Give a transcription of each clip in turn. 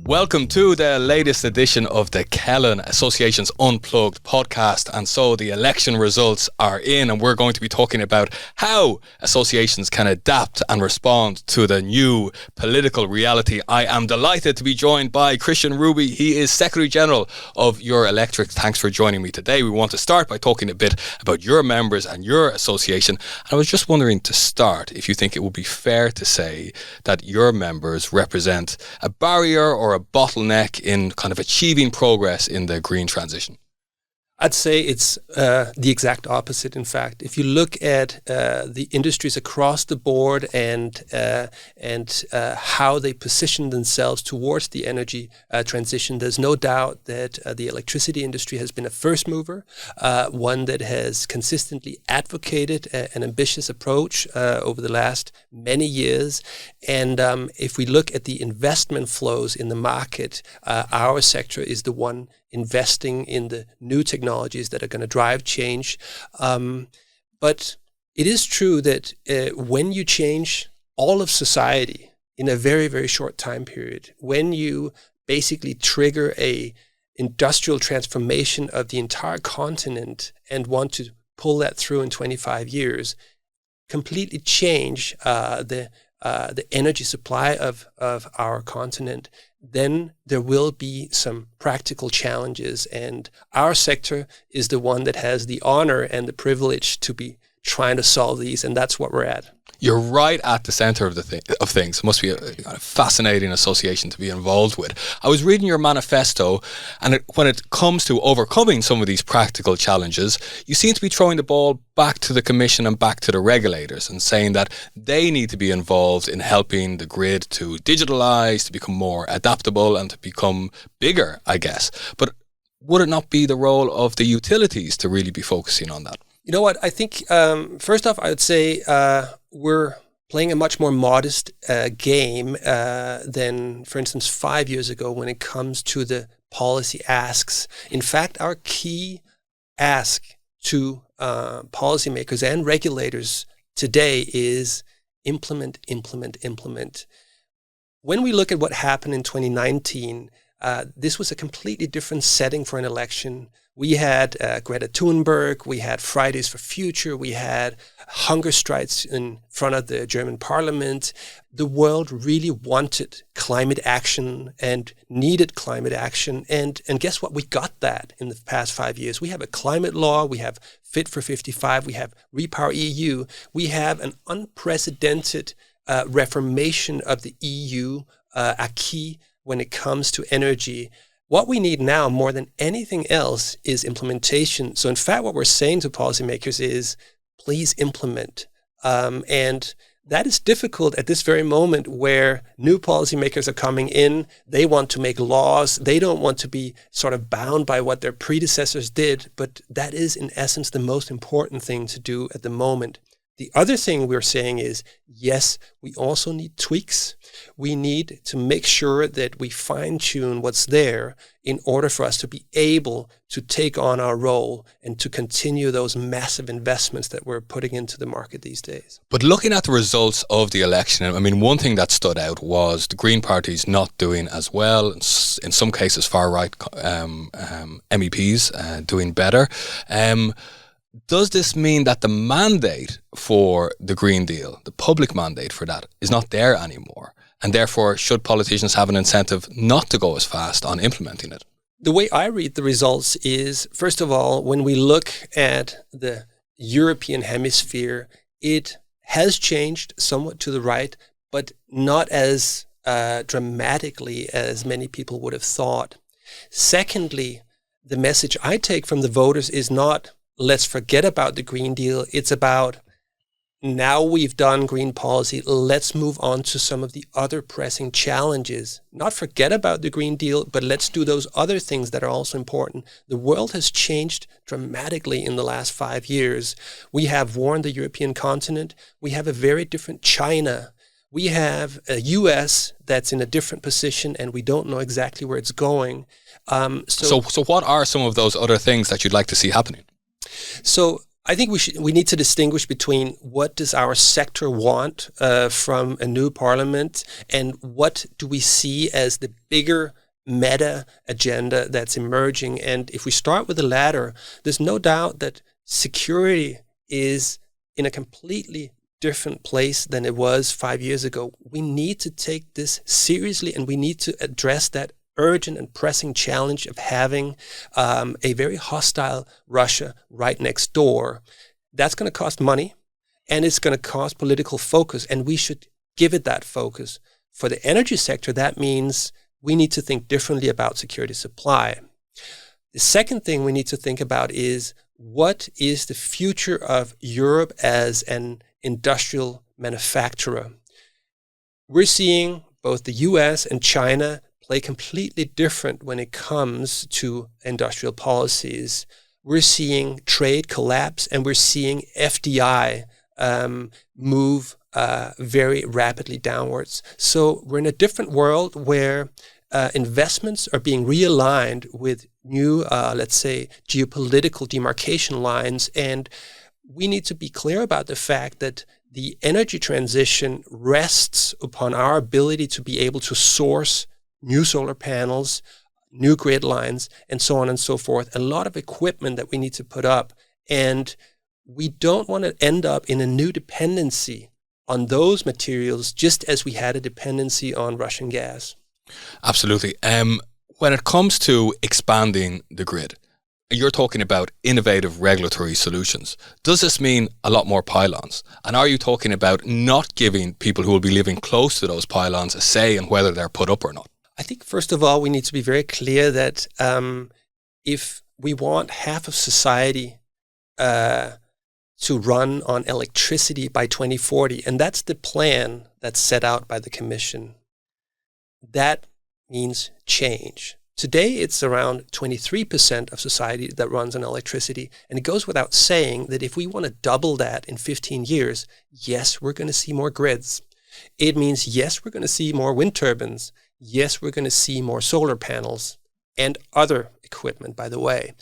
Welcome to the latest edition of the Kellen Association's Unplugged podcast. And so the election results are in, and we're going to be talking about how associations can adapt and respond to the new political reality. I am delighted to be joined by Kristian Ruby. He is Secretary General of Eurelectric. Thanks for joining me today. We want to start by talking a bit about your members and your association. And I was just wondering to start if you think it would be fair to say that your members represent a barrier or a bottleneck in kind of achieving progress in the green transition. I'd say it's the exact opposite, in fact. If you look at the industries across the board and how they position themselves towards the energy transition, there's no doubt that the electricity industry has been a first mover, one that has consistently advocated an ambitious approach over the last many years. And if we look at the investment flows in the market, our sector is the one investing in the new technologies that are going to drive change. But it is true that when you change all of society in a very, very short time period, when you basically trigger a industrial transformation of the entire continent and want to pull that through in 25 years, completely change the energy supply of our continent, then there will be some practical challenges. And our sector is the one that has the honor and the privilege to be trying to solve these, and that's what we're at. You're right at the center of of things. It must be a fascinating association to be involved with. I was reading your manifesto, and when it comes to overcoming some of these practical challenges, you seem to be throwing the ball back to the Commission and back to the regulators and saying that they need to be involved in helping the grid to digitalise, to become more adaptable and to become bigger, I guess. But would it not be the role of the utilities to really be focusing on that? You know what? I think, first off, I would say we're playing a much more modest game than, for instance, 5 years ago when it comes to the policy asks. In fact, our key ask to policymakers and regulators today is implement. When we look at what happened in 2019, this was a completely different setting for an election. We had Greta Thunberg, we had Fridays for Future, we had hunger strikes in front of the German parliament. The world really wanted climate action and needed climate action. And guess what? We got that in the past 5 years. We have a climate law, we have Fit for 55, we have Repower EU, we have an unprecedented reformation of the EU acquis when it comes to energy. What we need now more than anything else is implementation. So in fact, what we're saying to policymakers is, please implement. And that is difficult at this very moment where new policymakers are coming in. They want to make laws. They don't want to be sort of bound by what their predecessors did. But that is in essence the most important thing to do at the moment. The other thing we're saying is, yes, we also need tweaks. We need to make sure that we fine-tune what's there in order for us to be able to take on our role and to continue those massive investments that we're putting into the market these days. But looking at the results of the election, I mean, one thing that stood out was the Green Party's not doing as well. In some cases, far-right MEPs doing better. Does this mean that the mandate for the Green Deal, the public mandate for that, is not there anymore? And therefore, should politicians have an incentive not to go as fast on implementing it? The way I read the results is, first of all, when we look at the European hemisphere, it has changed somewhat to the right, but not as dramatically as many people would have thought. Secondly, the message I take from the voters is not, let's forget about the Green Deal. It's about, now we've done green policy, let's move on to some of the other pressing challenges. Not forget about the Green Deal, but let's do those other things that are also important. The world has changed dramatically in the last 5 years. We have war on the European continent. We have a very different China. We have a US that's in a different position and we don't know exactly where it's going. So what are some of those other things that you'd like to see happening? So I think we need to distinguish between what does our sector want from a new parliament and what do we see as the bigger meta agenda that's emerging. And if we start with the latter, there's no doubt that security is in a completely different place than it was 5 years ago. We need to take this seriously, and we need to address that urgent and pressing challenge of having a very hostile Russia right next door. That's going to cost money, and it's going to cost political focus, and we should give it that focus. For the energy sector, that means we need to think differently about security supply. The second thing we need to think about is what is the future of Europe as an industrial manufacturer? We're seeing both the US and China play completely different when it comes to industrial policies. We're seeing trade collapse, and we're seeing FDI move very rapidly downwards. So we're in a different world where investments are being realigned with new, let's say, geopolitical demarcation lines. And we need to be clear about the fact that the energy transition rests upon our ability to be able to source new solar panels, new grid lines, and so on and so forth. A lot of equipment that we need to put up. And we don't want to end up in a new dependency on those materials, just as we had a dependency on Russian gas. Absolutely. When it comes to expanding the grid, you're talking about innovative regulatory solutions. Does this mean a lot more pylons? And are you talking about not giving people who will be living close to those pylons a say in whether they're put up or not? I think, first of all, we need to be very clear that if we want half of society to run on electricity by 2040, and that's the plan that's set out by the Commission, that means change. Today, it's around 23% of society that runs on electricity. And it goes without saying that if we want to double that in 15 years, yes, we're going to see more grids. It means, yes, we're going to see more wind turbines. Yes, we're going to see more solar panels and other equipment, by the way.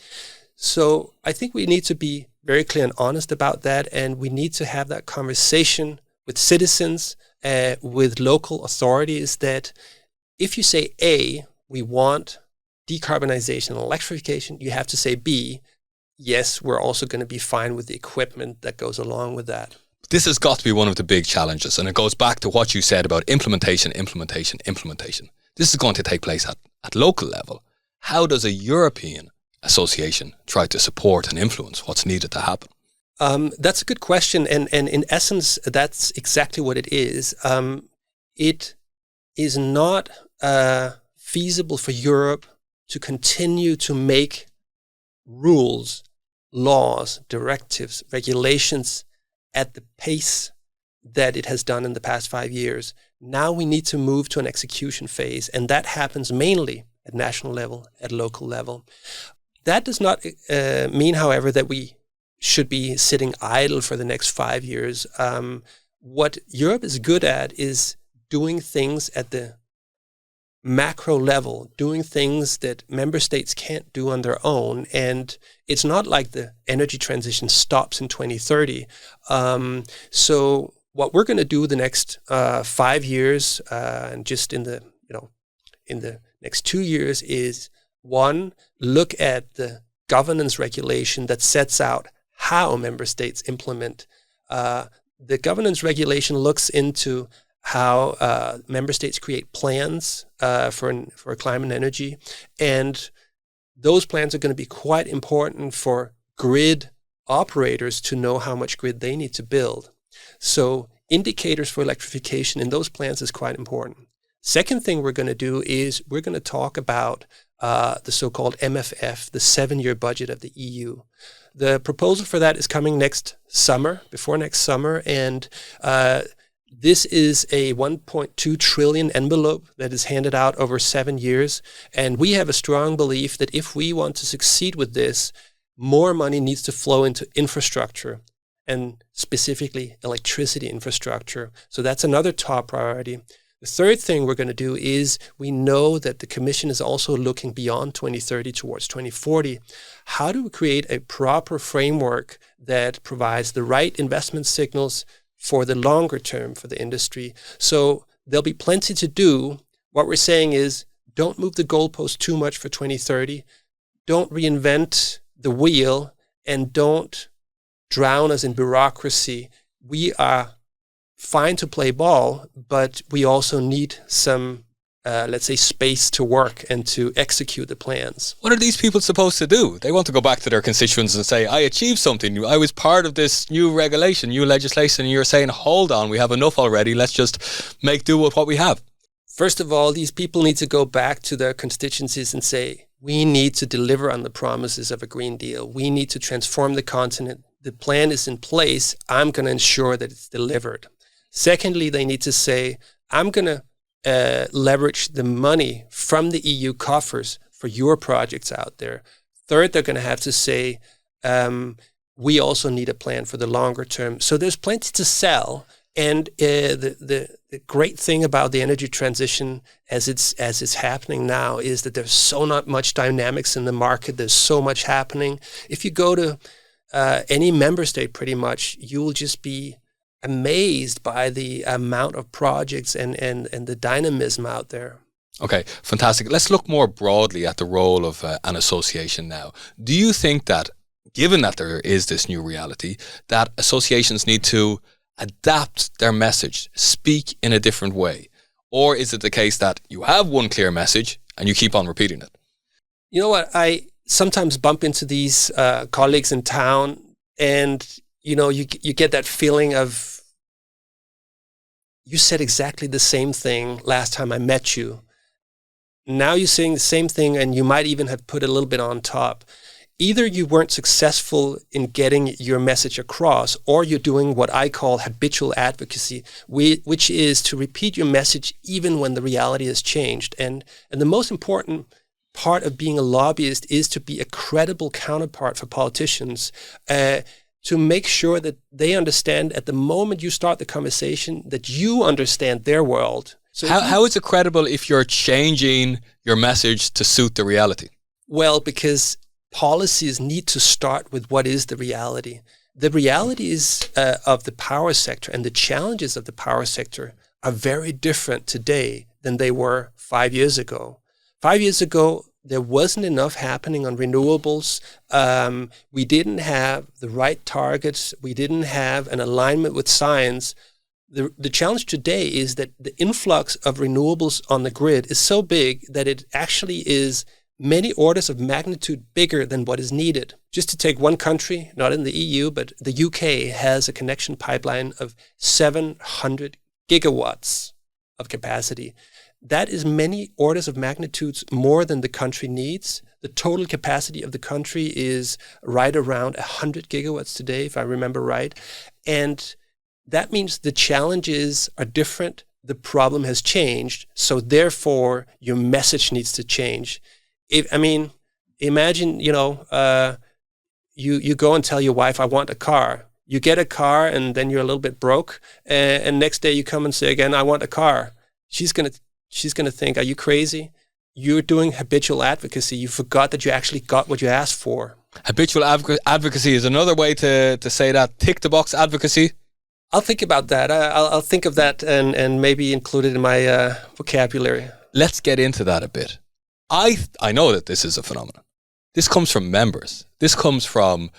So I think we need to be very clear and honest about that. And we need to have that conversation with citizens, with local authorities, that if you say A, we want decarbonization and electrification, you have to say B, yes, we're also going to be fine with the equipment that goes along with that. This has got to be one of the big challenges, and it goes back to what you said about implementation. This is going to take place at local level. How does a European association try to support and influence what's needed to happen? That's a good question, and in essence, that's exactly what it is. It is not feasible for Europe to continue to make rules, laws, directives, regulations at the pace that it has done in the past 5 years. Now we need to move to an execution phase, and that happens mainly at national level, at local level. That does not mean, however, that we should be sitting idle for the next 5 years. What Europe is good at is doing things at the macro level, doing things that member states can't do on their own. And it's not like the energy transition stops in 2030. So what we're going to do the next 5 years, and just in the next 2 years, is one, look at the governance regulation that sets out how member states implement. The governance regulation looks into how member states create plans for climate and energy. And those plans are going to be quite important for grid operators to know how much grid they need to build. So indicators for electrification in those plans is quite important. Second thing we're going to do is we're going to talk about the so-called MFF, the 7-year budget of the EU. The proposal for that is coming before next summer, and this is a 1.2 trillion envelope that is handed out over 7 years. And we have a strong belief that if we want to succeed with this, more money needs to flow into infrastructure, and specifically electricity infrastructure. So that's another top priority. The third thing we're going to do is we know that the Commission is also looking beyond 2030 towards 2040. How do we create a proper framework that provides the right investment signals for the longer term for the industry? So there'll be plenty to do. What we're saying is don't move the goalpost too much for 2030. Don't reinvent the wheel, and don't drown us in bureaucracy. We are fine to play ball, but we also need some, let's say, space to work and to execute the plans. What are these people supposed to do? They want to go back to their constituents and say, I achieved something. I was part of this new regulation, new legislation. And you're saying, hold on, we have enough already. Let's just make do with what we have. First of all, these people need to go back to their constituencies and say, we need to deliver on the promises of a Green Deal. We need to transform the continent. The plan is in place. I'm going to ensure that it's delivered. Secondly, they need to say, I'm going to leverage the money from the EU coffers for your projects out there. Third, they're going to have to say, we also need a plan for the longer term. So there's plenty to sell. And the great thing about the energy transition as it's happening now is that there's so not much dynamics in the market. There's so much happening. If you go to any member state, pretty much, you will just be amazed by the amount of projects and the dynamism out there. Okay, fantastic. Let's look more broadly at the role of an association now. Do you think that, given that there is this new reality, that associations need to adapt their message, speak in a different way? Or is it the case that you have one clear message and you keep on repeating it? You know what? I sometimes bump into these colleagues in town, and you get that feeling of, you said exactly the same thing last time I met you. Now you're saying the same thing, and you might even have put a little bit on top. Either you weren't successful in getting your message across, or you're doing what I call habitual advocacy, which is to repeat your message even when the reality has changed. And the most important part of being a lobbyist is to be a credible counterpart for politicians, to make sure that they understand at the moment you start the conversation that you understand their world. So how is it credible if you're changing your message to suit the reality? Well, because policies need to start with what is the reality. The reality is of the power sector, and the challenges of the power sector are very different today than they were 5 years ago. 5 years ago, there wasn't enough happening on renewables. We didn't have the right targets. We didn't have an alignment with science. The challenge today is that the influx of renewables on the grid is so big that it actually is many orders of magnitude bigger than what is needed. Just to take one country, not in the EU, but the UK has a connection pipeline of 700 gigawatts of capacity. That is many orders of magnitudes more than the country needs. The total capacity of the country is right around 100 gigawatts today, if I remember right. And that means the challenges are different. The problem has changed. So therefore, your message needs to change. Imagine, you go and tell your wife, I want a car. You get a car, and then you're a little bit broke. And next day you come and say again, I want a car. She's gonna think, are you crazy? You're doing habitual advocacy. You forgot that you actually got what you asked for. Habitual advocacy is another way to say that. Tick the box advocacy. I'll think about that. I'll think of that and maybe include it in my vocabulary. Let's get into that a bit. I know that this is a phenomenon. This comes from members. This comes from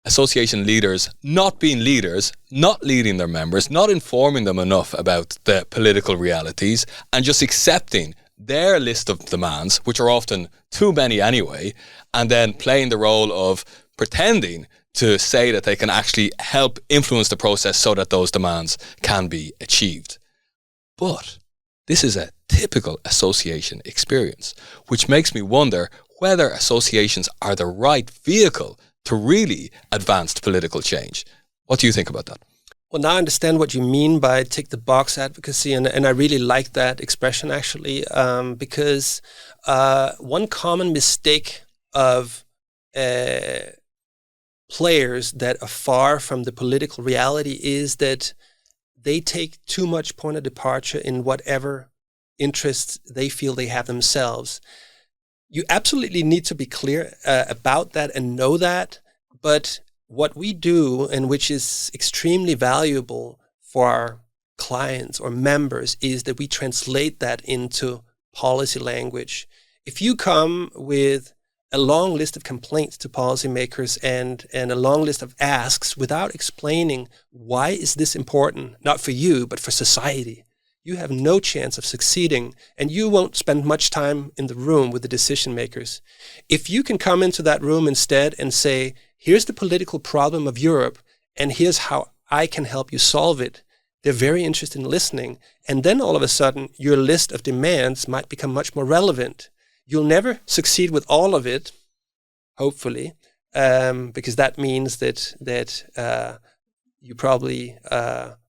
association leaders not being leaders, not leading their members, not informing them enough about the political realities, and just accepting their list of demands, which are often too many anyway, and then playing the role of pretending to say that they can actually help influence the process so that those demands can be achieved. But this is a typical association experience, which makes me wonder whether associations are the right vehicle to really advance political change. What do you think about that? Well, now I understand what you mean by tick the box advocacy, and I really like that expression actually, because one common mistake of players that are far from the political reality is that they take too much point of departure in whatever interests they feel they have themselves. You absolutely need to be clear about that and know that. But what we do, and which is extremely valuable for our clients or members, is that we translate that into policy language. If you come with a long list of complaints to policymakers and a long list of asks without explaining why is this important, not for you, but for society, you have no chance of succeeding, and you won't spend much time in the room with the decision makers. If you can come into that room instead and say, here's the political problem of Europe, and here's how I can help you solve it, they're very interested in listening. And then all of a sudden, your list of demands might become much more relevant. You'll never succeed with all of it, hopefully, because that means that you probably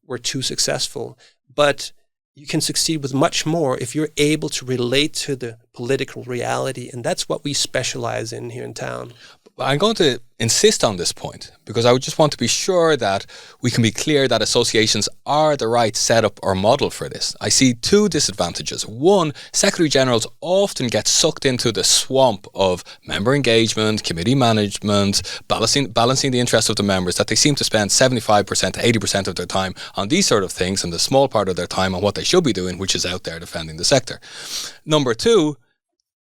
were too successful. But you can succeed with much more if you're able to relate to the political reality. And that's what we specialize in here in town. I'm going to insist on this point because I would just want to be sure that we can be clear that associations are the right setup or model for this. I see two disadvantages. One, Secretary Generals often get sucked into the swamp of member engagement, committee management, balancing the interests of the members, that they seem to spend 75% to 80% of their time on these sort of things and the small part of their time on what they should be doing, which is out there defending the sector. Number two,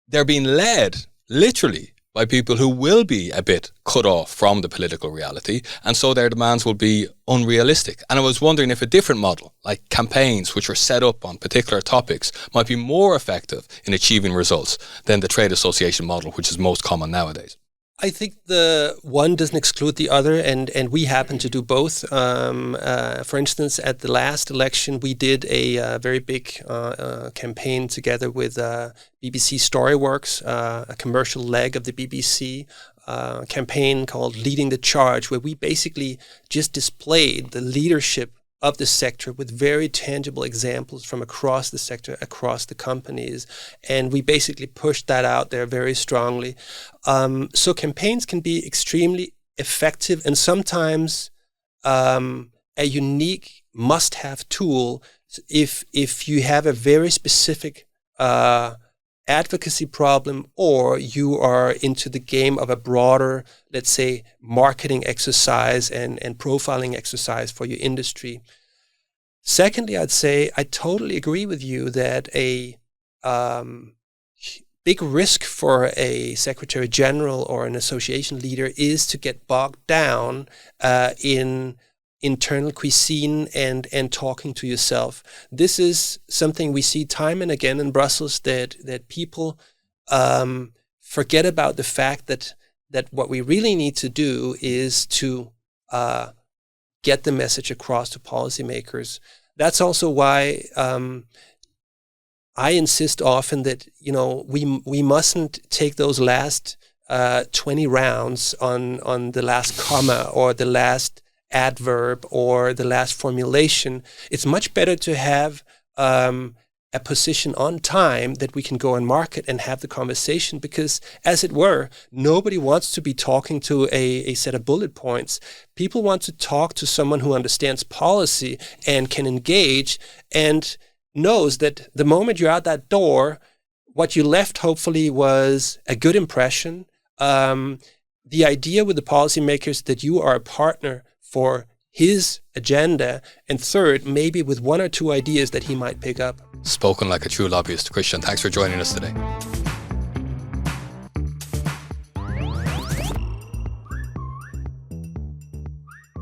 they're being led, literally, by people who will be a bit cut off from the political reality, and so their demands will be unrealistic. And I was wondering if a different model, like campaigns which are set up on particular topics, might be more effective in achieving results than the trade association model, which is most common nowadays. I think the one doesn't exclude the other, and we happen to do both. For instance, at the last election, we did a very big campaign together with BBC Storyworks, a commercial leg of the BBC campaign called Leading the Charge, where we basically just displayed the leadership of the sector with very tangible examples from across the sector, across the companies. And we basically pushed that out there very strongly. So campaigns can be extremely effective and sometimes a unique must-have tool if you have a very specific advocacy problem, or you are into the game of a broader, let's say, marketing exercise and profiling exercise for your industry. Secondly, I'd say I totally agree with you that a big risk for a Secretary General or an association leader is to get bogged down in internal cuisine and talking to yourself. This is something we see time and again in Brussels, that people forget about the fact that what we really need to do is to get the message across to policymakers. That's also why I insist often that we mustn't take those last 20 rounds on the last comma or the last adverb or the last formulation. It's much better to have a position on time that we can go and market and have the conversation, because, as it were, nobody wants to be talking to a set of bullet points. People want to talk to someone who understands policy and can engage and knows that the moment you're out that door, what you left hopefully was a good impression. The idea with the policymakers that you are a partner for his agenda, and third, maybe with one or two ideas that he might pick up. Spoken like a true lobbyist. Kristian, thanks for joining us today.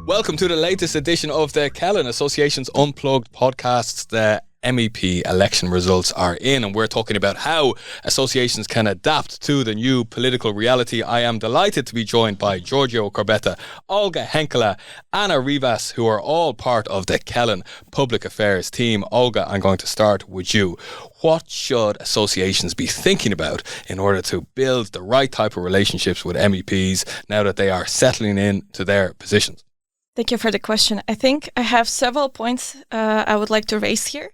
Welcome to the latest edition of the Kellen Association's Unplugged podcasts. The MEP election results are in, and we're talking about how associations can adapt to the new political reality. I am delighted to be joined by Giorgio, Corbetta, Olga, Henkele, and Rivas, who are all part of the Kellen Public Affairs team. Olga, I'm going to start with you. What should associations be thinking about in order to build the right type of relationships with MEPs now that they are settling into their positions? Thank you for the question. I think I have several points I would like to raise here.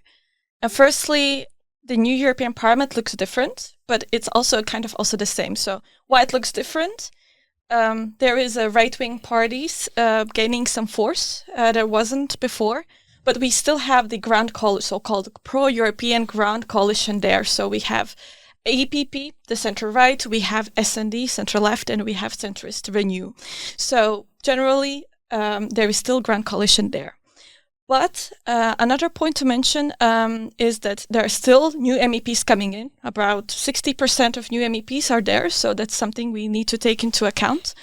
Firstly, the new European Parliament looks different, but it's also kind of also the same. So why it looks different? There is a right-wing parties gaining some force. There wasn't before. but we still have the so-called pro-European Grand Coalition there. So we have APP, the center-right, we have SND, center-left, and we have centrist Renew. So generally, there is still Grand Coalition there. But another point to mention is that there are still new MEPs coming in. About 60% of new MEPs are there, so that's something we need to take into account.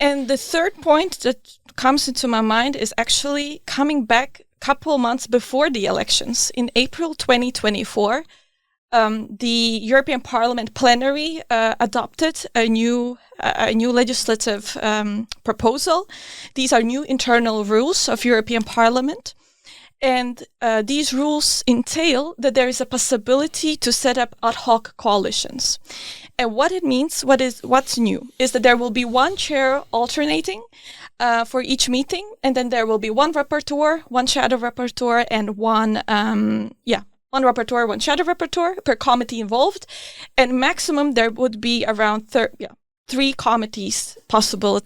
And the third point that comes into my mind is actually coming back a couple months before the elections. In April 2024, the European Parliament plenary adopted a new legislative proposal. These are new internal rules of European Parliament. And these rules entail that there is a possibility to set up ad hoc coalitions. And what it means, what's new, is that there will be one chair alternating for each meeting, and then there will be one rapporteur, one shadow rapporteur, and one rapporteur, one shadow rapporteur per committee involved. And maximum there would be around 3 committees possible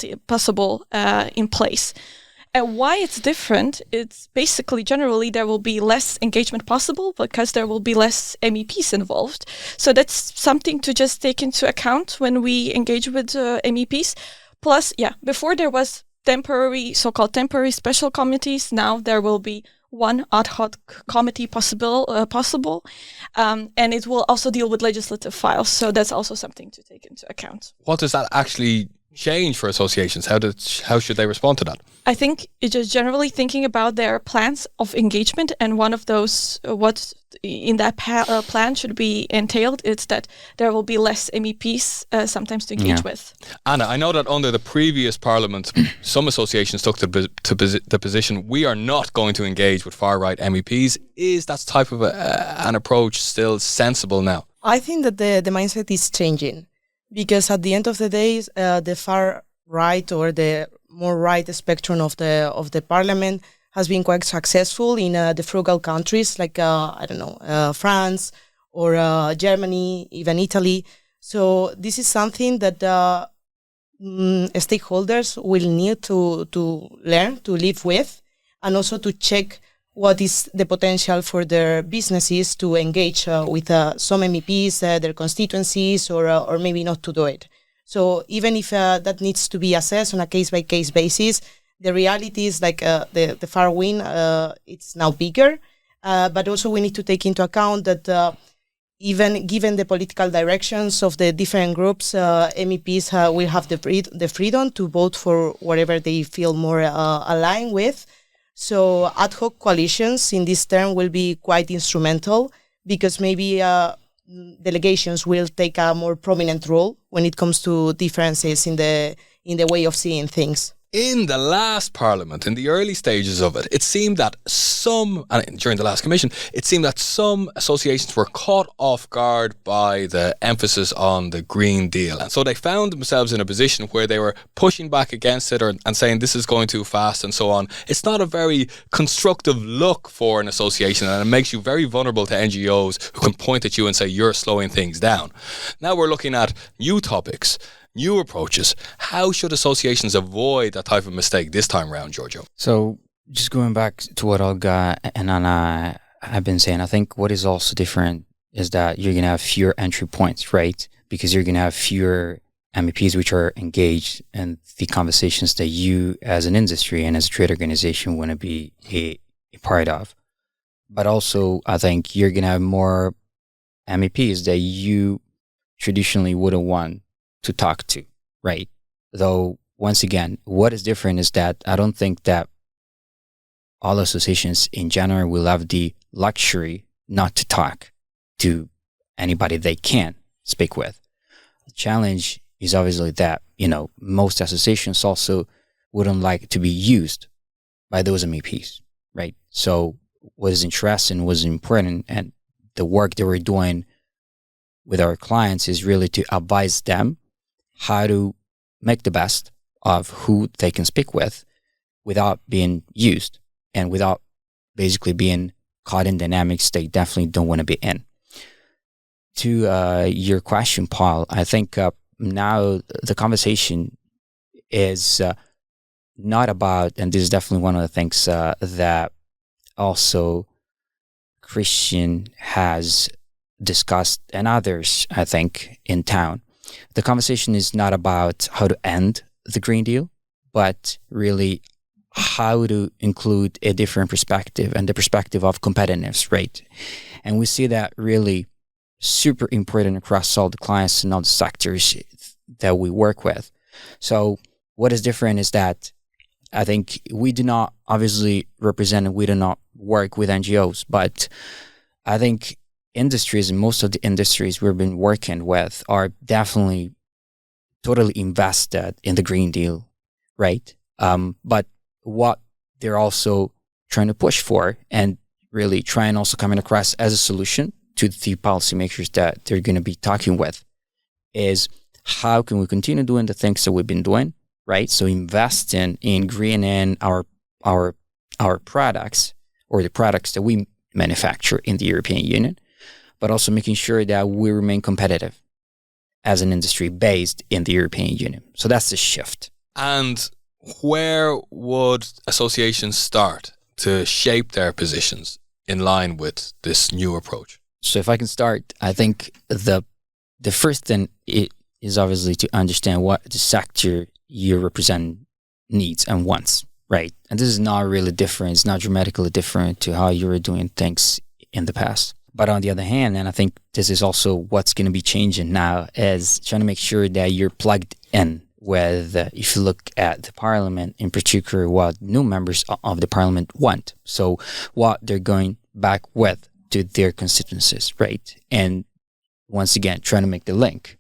in place. And why it's different, it's basically generally there will be less engagement possible because there will be less MEPs involved. So that's something to just take into account when we engage with MEPs. Plus, before there was so-called temporary special committees. Now there will be one ad hoc committee possible, and it will also deal with legislative files. So that's also something to take into account. What does that actually change for associations? How should they respond to that? I think it's just generally thinking about their plans of engagement, and one of those what in that plan should be entailed is that there will be less MEPs sometimes to engage with. Anna, I know that under the previous parliament, some associations took the position we are not going to engage with far-right MEPs. Is that type of an approach still sensible now? I think that the mindset is changing. Because at the end of the day, the far right or the more right spectrum of the parliament has been quite successful in the frugal countries like France or Germany, even Italy. So this is something that stakeholders will need to learn to live with, and also to check what is the potential for their businesses to engage with some MEPs, their constituencies, or maybe not to do it. So even if that needs to be assessed on a case-by-case basis, the reality is like the far wing, it's now bigger. But also we need to take into account that even given the political directions of the different groups, MEPs will have the freedom to vote for whatever they feel more aligned with. So ad hoc coalitions in this term will be quite instrumental because maybe delegations will take a more prominent role when it comes to differences in the way of seeing things. In the last parliament, in the early stages of it, it seemed that during the last commission, it seemed that some associations were caught off guard by the emphasis on the Green Deal. And so they found themselves in a position where they were pushing back against it and saying this is going too fast and so on. It's not a very constructive look for an association, and it makes you very vulnerable to NGOs who can point at you and say you're slowing things down. Now we're looking at new topics, new approaches. How should associations avoid that type of mistake this time around, Giorgio? So just going back to what Olga and Anna have been saying, I think what is also different is that you're going to have fewer entry points, right? Because you're going to have fewer MEPs which are engaged in the conversations that you as an industry and as a trade organization want to be a part of. But also, I think you're going to have more MEPs that you traditionally wouldn't want to talk to, right? Though, once again, what is different is that I don't think that all associations in general will have the luxury not to talk to anybody they can speak with. The challenge is obviously that, most associations also wouldn't like to be used by those MEPs, right? So what is interesting, what's important, and the work that we're doing with our clients is really to advise them how to make the best of who they can speak with without being used and without basically being caught in dynamics they definitely don't want to be in. To your question, Paul, I think now the conversation is not about, and this is definitely one of the things that also Kristian has discussed, and others, I think, in town. The conversation is not about how to end the Green Deal, but really how to include a different perspective and the perspective of competitiveness, right? And we see that really super important across all the clients and all the sectors that we work with. So what is different is that I think we do not obviously represent and we do not work with NGOs, but I think industries and most of the industries we've been working with are definitely totally invested in the Green Deal, right? But what they're also trying to push for and really try and also coming across as a solution to the policymakers that they're going to be talking with is how can we continue doing the things that we've been doing, right? So investing in greening our products or the products that we manufacture in the European Union, but also making sure that we remain competitive as an industry based in the European Union. So that's the shift. And where would associations start to shape their positions in line with this new approach? So if I can start, I think the first thing is obviously to understand what the sector you represent needs and wants, right? And this is not really different. It's not dramatically different to how you were doing things in the past. But on the other hand, and I think this is also what's going to be changing now, is trying to make sure that you're plugged in with, if you look at the parliament in particular, what new members of the parliament want. So what they're going back with to their constituencies, right? And once again, trying to make the link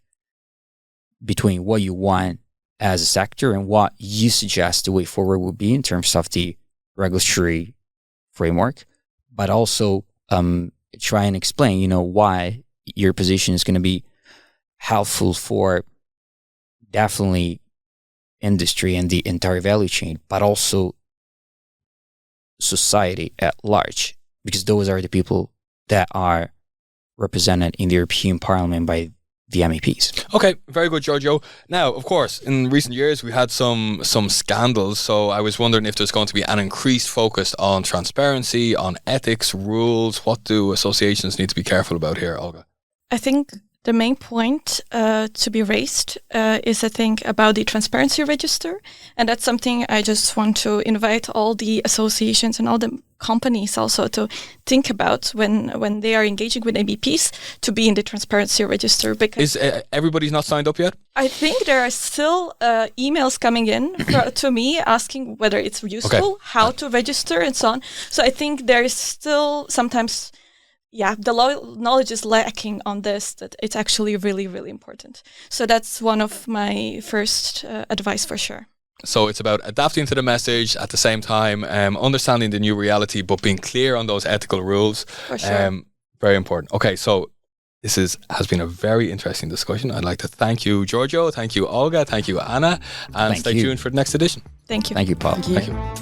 between what you want as a sector and what you suggest the way forward would be in terms of the regulatory framework, but also try and explain, why your position is going to be helpful for definitely industry and the entire value chain, but also society at large, because those are the people that are represented in the European Parliament by the MEPs. Okay, very good, Giorgio. Now, of course, in recent years, we had some scandals, so I was wondering if there's going to be an increased focus on transparency, on ethics, rules. What do associations need to be careful about here, Olga? I think the main point to be raised is, I think, about the transparency register. And that's something I just want to invite all the associations and all the companies also to think about when they are engaging with MEPs to be in the transparency register. Because everybody's not signed up yet? I think there are still emails coming in to me asking whether it's useful, how to register and so on. So I think there is still sometimes... the knowledge is lacking on this, that it's actually really, really important. So that's one of my first advice for sure. So it's about adapting to the message at the same time, understanding the new reality, but being clear on those ethical rules. For sure. Very important. Okay, so this has been a very interesting discussion. I'd like to thank you, Giorgio. Thank you, Olga. Thank you, Anna. And stay tuned for the next edition. Thank you. Thank you, Paul. Thank you. Thank you.